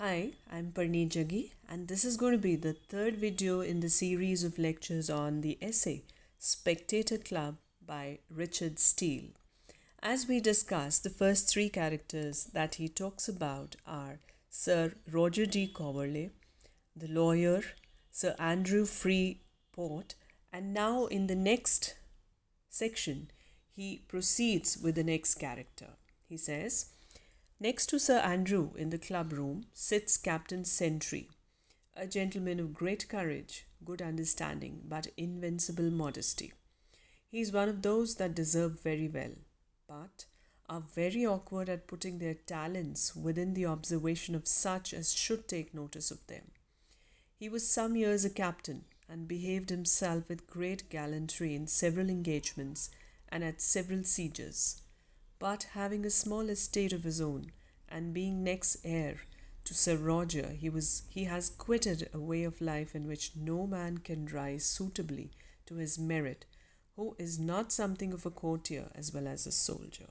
Hi, I'm Parneet Jaggi, and this is going to be the third video in the series of lectures on the essay Spectator Club by Richard Steele. As we discussed, the first three characters that he talks about are Sir Roger de Coverley, the lawyer, Sir Andrew Freeport, and now in the next section, he proceeds with the next character. He says, next to Sir Andrew in the club room sits Captain Sentry, a gentleman of great courage, good understanding, but invincible modesty. He is one of those that deserve very well, but are very awkward at putting their talents within the observation of such as should take notice of them. He was some years a captain, and behaved himself with great gallantry in several engagements and at several sieges. But having a small estate of his own, and being next heir to Sir Roger, he has quitted a way of life in which no man can rise suitably to his merit, who is not something of a courtier as well as a soldier.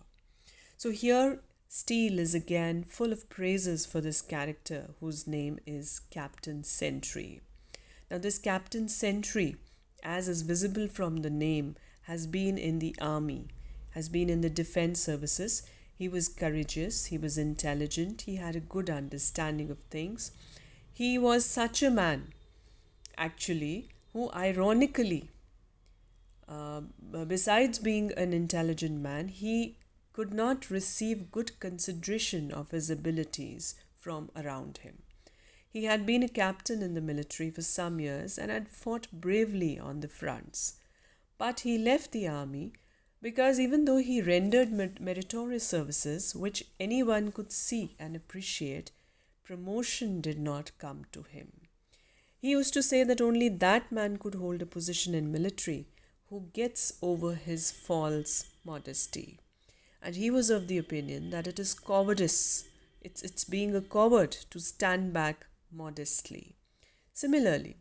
So here Steele is again full of praises for this character whose name is Captain Sentry. Now this Captain Sentry, as is visible from the name, has been in the army, has been in the defense services. He was courageous, he was intelligent, he had a good understanding of things. He was such a man, actually, who ironically, besides being an intelligent man, he could not receive good consideration of his abilities from around him. He had been a captain in the military for some years and had fought bravely on the fronts. But he left the army because even though he rendered meritorious services which anyone could see and appreciate, promotion did not come to him. He used to say that only that man could hold a position in military who gets over his false modesty. And he was of the opinion that it is cowardice, it's being a coward to stand back modestly. Similarly,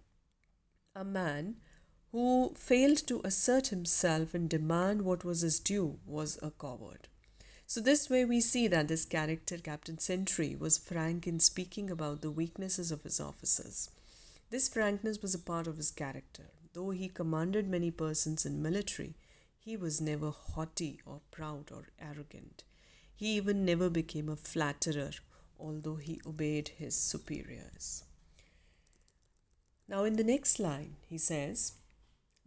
a man who failed to assert himself and demand what was his due was a coward. So this way we see that this character, Captain Sentry, was frank in speaking about the weaknesses of his officers. This frankness was a part of his character. Though he commanded many persons in military, he was never haughty or proud or arrogant. He even never became a flatterer, although he obeyed his superiors. Now in the next line, he says,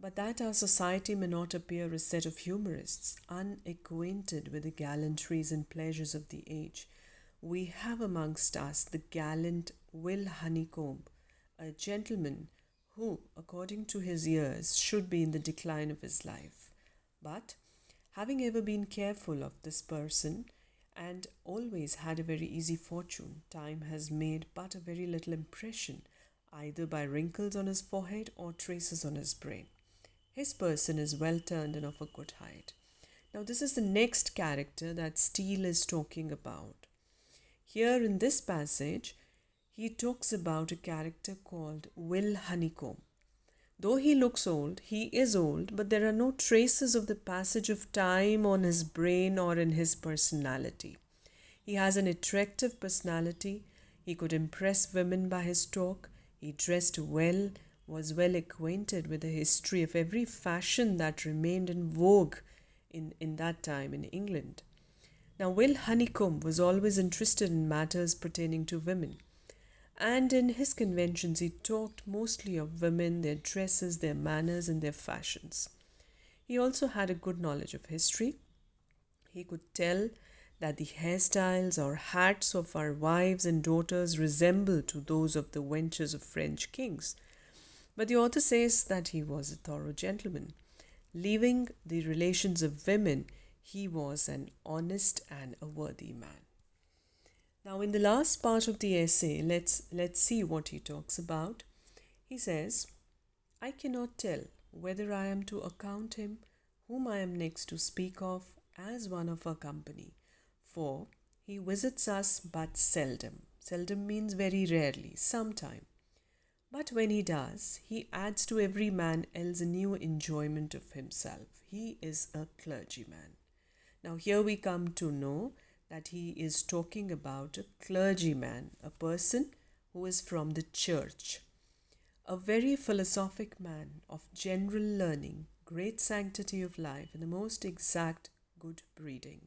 but that our society may not appear a set of humorists, unacquainted with the gallantries and pleasures of the age, we have amongst us the gallant Will Honeycomb, a gentleman who, according to his years, should be in the decline of his life. But, having ever been careful of this person, and always had a very easy fortune, time has made but a very little impression, either by wrinkles on his forehead or traces on his brain. His person is well turned and of a good height. Now this is the next character that Steele is talking about. Here in this passage, he talks about a character called Will Honeycomb. Though he looks old, he is old, but there are no traces of the passage of time on his brain or in his personality. He has an attractive personality. He could impress women by his talk. He dressed well, was well acquainted with the history of every fashion that remained in vogue in that time in England. Now, Will Honeycomb was always interested in matters pertaining to women. And in his conventions, he talked mostly of women, their dresses, their manners, and their fashions. He also had a good knowledge of history. He could tell that the hairstyles or hats of our wives and daughters resemble to those of the wenches of French kings. But the author says that he was a thorough gentleman. Leaving the relations of women, he was an honest and a worthy man. Now in the last part of the essay, let's see what he talks about. He says, I cannot tell whether I am to account him, whom I am next to speak of, as one of our company, for he visits us but seldom. Seldom means very rarely, sometime. But when he does, he adds to every man else a new enjoyment of himself. He is a clergyman. Now here we come to know that he is talking about a clergyman, a person who is from the church, a very philosophic man of general learning, great sanctity of life, and the most exact good breeding.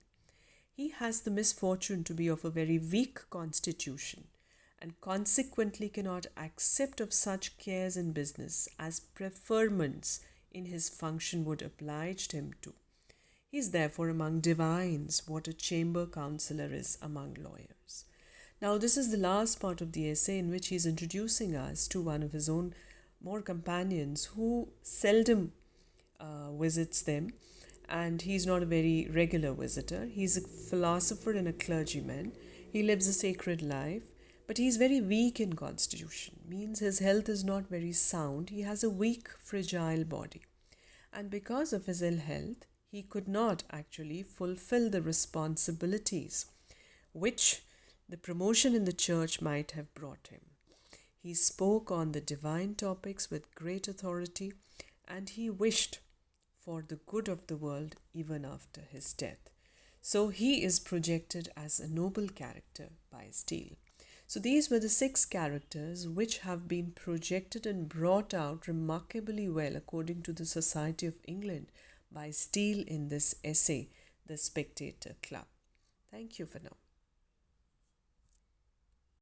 He has the misfortune to be of a very weak constitution, and consequently cannot accept of such cares in business as preferments in his function would oblige him to. He is therefore among divines what a chamber counsellor is among lawyers. Now, this is the last part of the essay in which he is introducing us to one of his own more companions who seldom visits them, and he's not a very regular visitor. He's a philosopher and a clergyman. He lives a sacred life, but he's very weak in constitution, means his health is not very sound. He has a weak, fragile body. And because of his ill health, he could not actually fulfill the responsibilities which the promotion in the church might have brought him. He spoke on the divine topics with great authority, and he wished for the good of the world even after his death. So he is projected as a noble character by Steele. So these were the 6 characters which have been projected and brought out remarkably well according to the Society of England by Steele in this essay, The Spectator Club. Thank you for now.